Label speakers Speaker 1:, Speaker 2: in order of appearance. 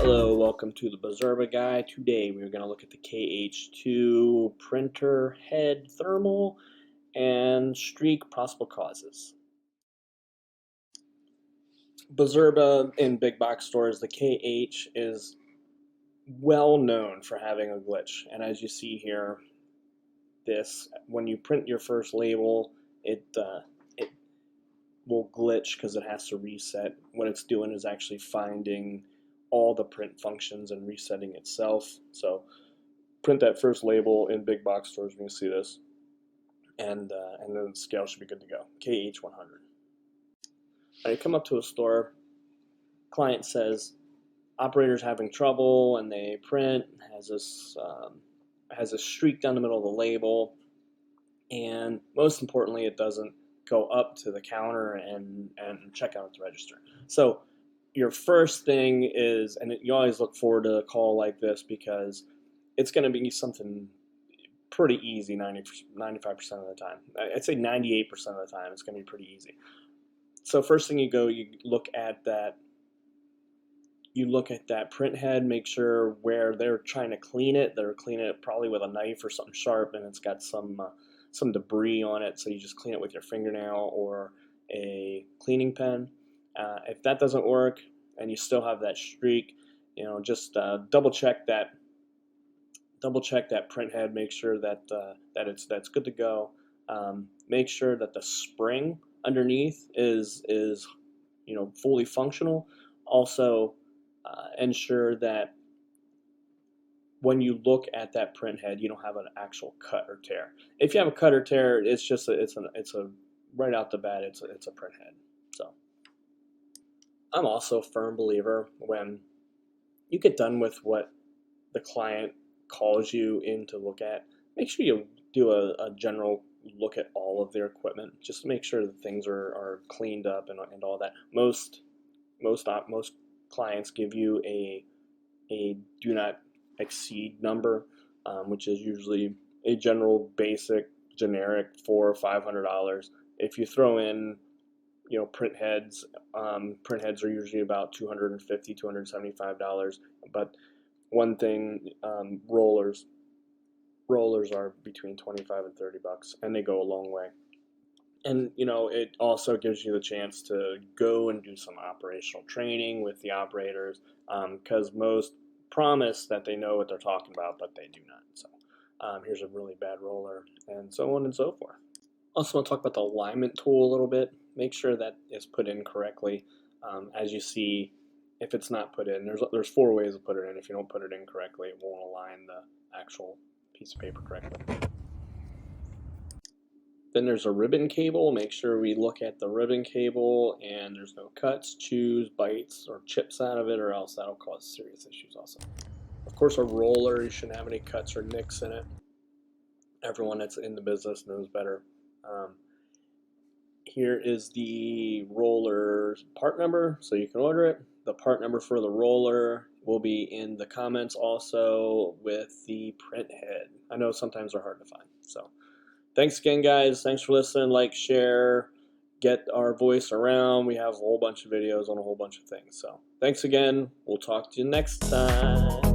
Speaker 1: Hello, welcome to the Bizerba guy. Today we're going to look at the KH2 printer head thermal and streak possible causes. Bizerba in big box stores, the KH is well known for having a glitch. And as you see here, when you print your first label, it will glitch because it has to reset. What it's doing is actually finding all the print functions and resetting itself. So print that first label in big box stores when you see this, and then the scale should be good to go. KH100. Now you come up to a store, client says operator's having trouble, and they print, has a streak down the middle of the label, and most importantly, it doesn't go up to the counter and check out at the register. So your first thing is, and you always look forward to a call like this because it's going to be something pretty easy 95% of the time. I'd say 98% of the time it's going to be pretty easy. So first thing you look at that print head, make sure where they're trying to clean it, they're cleaning it probably with a knife or something sharp, and it's got some debris on it, so you just clean it with your fingernail or a cleaning pen. If that doesn't work and you still have that streak, just double check that print head. Make sure that that's good to go. Make sure that the spring underneath is fully functional. Also, ensure that when you look at that print head, you don't have an actual cut or tear. If you have a cut or tear, it's just it's a right out the bat, it's a print head. So I'm also a firm believer when you get done with what the client calls you in to look at, make sure you do a general look at all of their equipment, just to make sure that things are cleaned up and all that. Most clients give you a do not exceed number, which is usually a general basic generic $400 or $500. If you throw in print heads are usually about $250, $275. But one thing, rollers are between $25 and $30, and they go a long way. And it also gives you the chance to go and do some operational training with the operators, because most promise that they know what they're talking about, but they do not. So here's a really bad roller, and so on and so forth. Also, want to talk about the alignment tool a little bit. Make sure that it's put in correctly. As you see, if it's not put in, there's 4 ways to put it in. If you don't put it in correctly, it won't align the actual piece of paper correctly. Then there's a ribbon cable. Make sure we look at the ribbon cable and there's no cuts, chews, bites, or chips out of it, or else that'll cause serious issues also. Of course, a roller, you shouldn't have any cuts or nicks in it. Everyone that's in the business knows better. Here is the roller part number, so you can order it. The part number for the roller will be in the comments also with the print head. I know sometimes they're hard to find. So thanks again, guys. Thanks for listening. Like, share, get our voice around. We have a whole bunch of videos on a whole bunch of things. So thanks again. We'll talk to you next time.